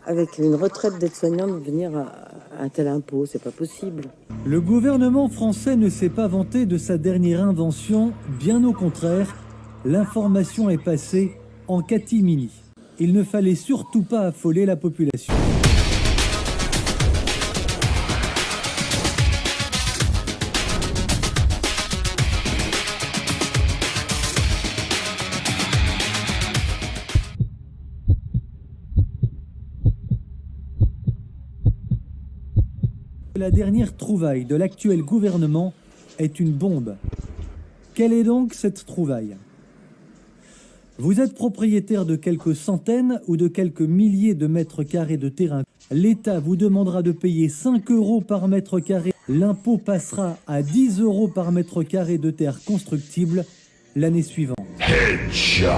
avec une retraite d'aide-soignante, venir à un tel impôt, c'est pas possible. Le gouvernement français ne s'est pas vanté de sa dernière invention, bien au contraire, l'information est passée en catimini. Il ne fallait surtout pas affoler la population. La dernière trouvaille de l'actuel gouvernement est une bombe. Quelle est donc cette trouvaille? Vous êtes propriétaire de quelques centaines ou de quelques milliers de mètres carrés de terrain. L'État vous demandera de payer 5 € par mètre carré. L'impôt passera à 10 € par mètre carré de terre constructible l'année suivante. Headshot.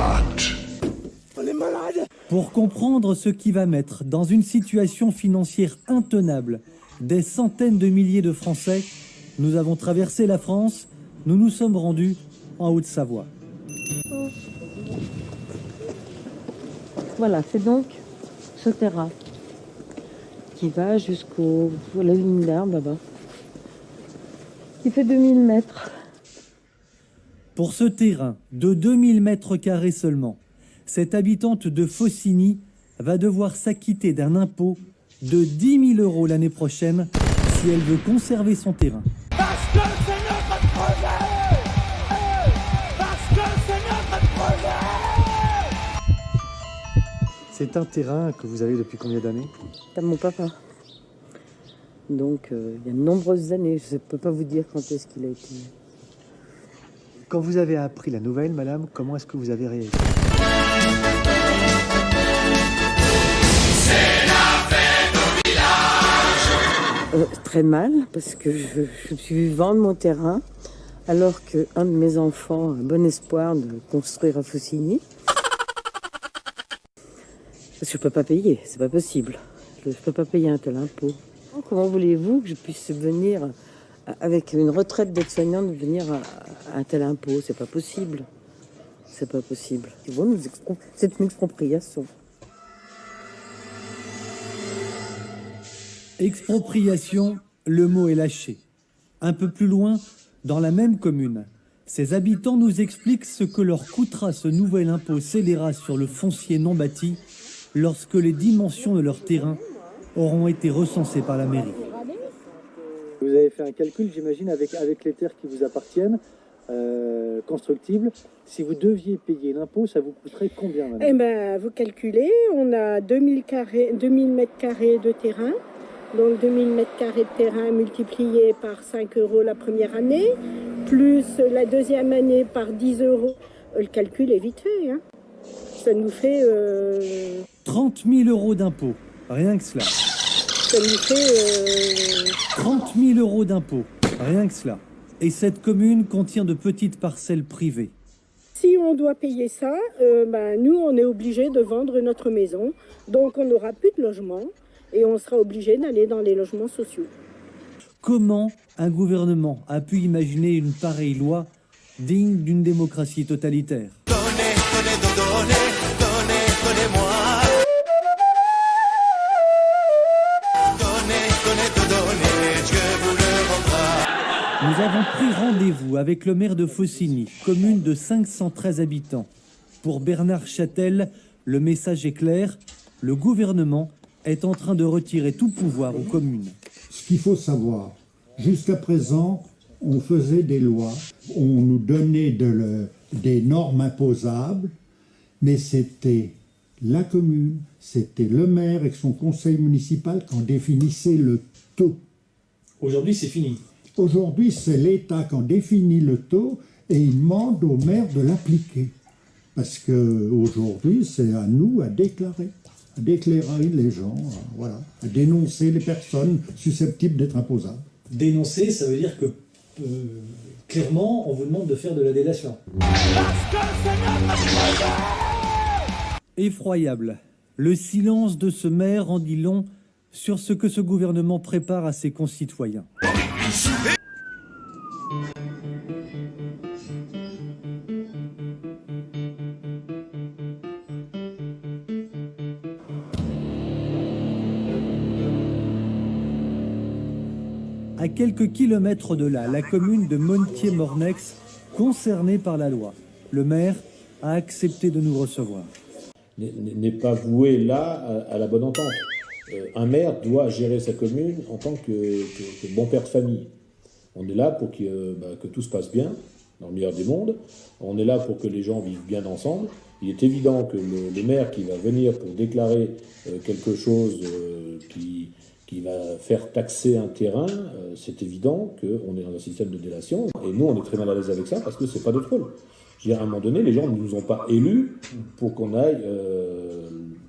On est malade. Pour comprendre ce qui va mettre dans une situation financière intenable des centaines de milliers de Français, nous avons traversé la France, nous nous sommes rendus en Haute-Savoie. Voilà, c'est donc ce terrain qui va jusqu'au la ligne d'herbe là-bas, qui fait 2000 mètres. Pour ce terrain de 2000 mètres carrés seulement, cette habitante de Faucigny va devoir s'acquitter d'un impôt de 10 000 € l'année prochaine si elle veut conserver son terrain. Parce que c'est notre projet! Parce que c'est notre projet! C'est un terrain que vous avez depuis combien d'années? C'est mon papa. Donc, il y a de nombreuses années. Je ne peux pas vous dire quand est-ce qu'il a été. Quand vous avez appris la nouvelle, madame, comment est-ce que vous avez réagi? Très mal, parce que je me suis vu vendre mon terrain, alors qu'un de mes enfants a bon espoir de construire à Faucigny. Parce que je ne peux pas payer, c'est pas possible. Je ne peux pas payer un tel impôt. Comment voulez-vous que je puisse venir, avec une retraite d'aide-soignante, venir à un tel impôt? C'est pas possible. C'est pas possible. C'est une expropriation. Expropriation, le mot est lâché. Un peu plus loin, dans la même commune, ces habitants nous expliquent ce que leur coûtera ce nouvel impôt scélérat sur le foncier non bâti lorsque les dimensions de leur terrain auront été recensées par la mairie. Vous avez fait un calcul, j'imagine, avec les terres qui vous appartiennent, constructibles. Si vous deviez payer l'impôt, ça vous coûterait combien, madame? Eh bien, vous calculez, on a 2000 mètres carrés de terrain. Donc 2000 mètres carrés de terrain multiplié par 5 € la première année, plus la deuxième année par 10 €. Le calcul est vite fait, hein. Ça nous fait... 30 000 € d'impôts, rien que cela. Ça nous fait... 30 000 € d'impôts, rien que cela. Et cette commune contient de petites parcelles privées. Si on doit payer ça, nous, on est obligé de vendre notre maison. Donc on n'aura plus de logement. Et on sera obligé d'aller dans les logements sociaux. Comment un gouvernement a pu imaginer une pareille loi digne d'une démocratie totalitaire? Donnez-moi. Dieu vous le rendra. Nous avons pris rendez-vous avec le maire de Faucigny, commune de 513 habitants. Pour Bernard Châtel, le message est clair, le gouvernement est en train de retirer tout pouvoir aux communes. Ce qu'il faut savoir, jusqu'à présent, on faisait des lois, on nous donnait des normes imposables, mais c'était la commune, c'était le maire et son conseil municipal qui en définissait le taux. Aujourd'hui, c'est fini. Aujourd'hui, c'est l'État qui en définit le taux et il demande au maire de l'appliquer. Parce qu'aujourd'hui, c'est à nous à déclarer. À déclarer les gens, voilà, à dénoncer les personnes susceptibles d'être imposables. Dénoncer, ça veut dire que, clairement, on vous demande de faire de la délation. Effroyable. Le silence de ce maire en dit long sur ce que ce gouvernement prépare à ses concitoyens. À quelques kilomètres de là, la commune de Montier-Mornex, concernée par la loi. Le maire a accepté de nous recevoir. N'est pas voué là à la bonne entente. Un maire doit gérer sa commune en tant que bon père de famille. On est là pour que tout se passe bien, dans le meilleur des mondes. On est là pour que les gens vivent bien ensemble. Il est évident que le maire qui va venir pour déclarer quelque chose qui va faire taxer un terrain, c'est évident qu'on est dans un système de délation. Et nous, on est très mal à l'aise avec ça parce que c'est pas notre rôle. Je veux dire, à un moment donné, les gens ne nous ont pas élus pour qu'on aille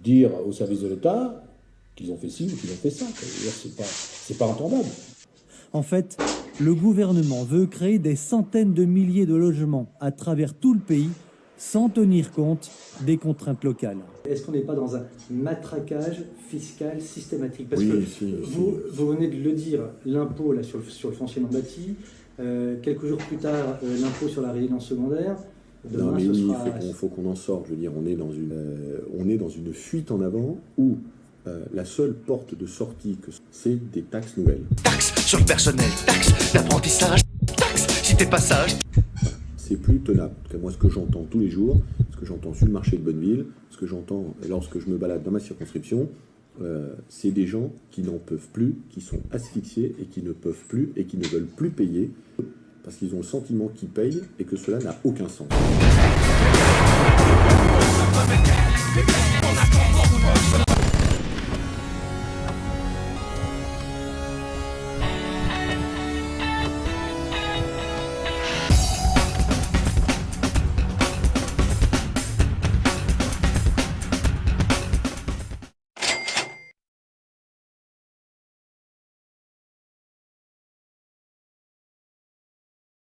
dire au service de l'État qu'ils ont fait ci ou qu'ils ont fait ça. C'est pas entendable. En fait, le gouvernement veut créer des centaines de milliers de logements à travers tout le pays sans tenir compte des contraintes locales. Est-ce qu'on n'est pas dans un matraquage fiscal systématique? Parce oui, que vous venez de le dire, l'impôt là, sur le foncier non bâti, quelques jours plus tard, l'impôt sur la résidence secondaire. Demain, non mais oui, sera... il faut qu'on en sorte. Je veux dire, on est dans une fuite en avant où la seule porte de sortie, c'est des taxes nouvelles. Taxe sur le personnel, taxe l'apprentissage, taxe si t'es pas sage. C'est plus tenable. En tout cas, moi, ce que j'entends tous les jours, ce que j'entends sur le marché de Bonneville, ce que j'entends lorsque je me balade dans ma circonscription, c'est des gens qui n'en peuvent plus, qui sont asphyxiés et qui ne peuvent plus et qui ne veulent plus payer parce qu'ils ont le sentiment qu'ils payent et que cela n'a aucun sens.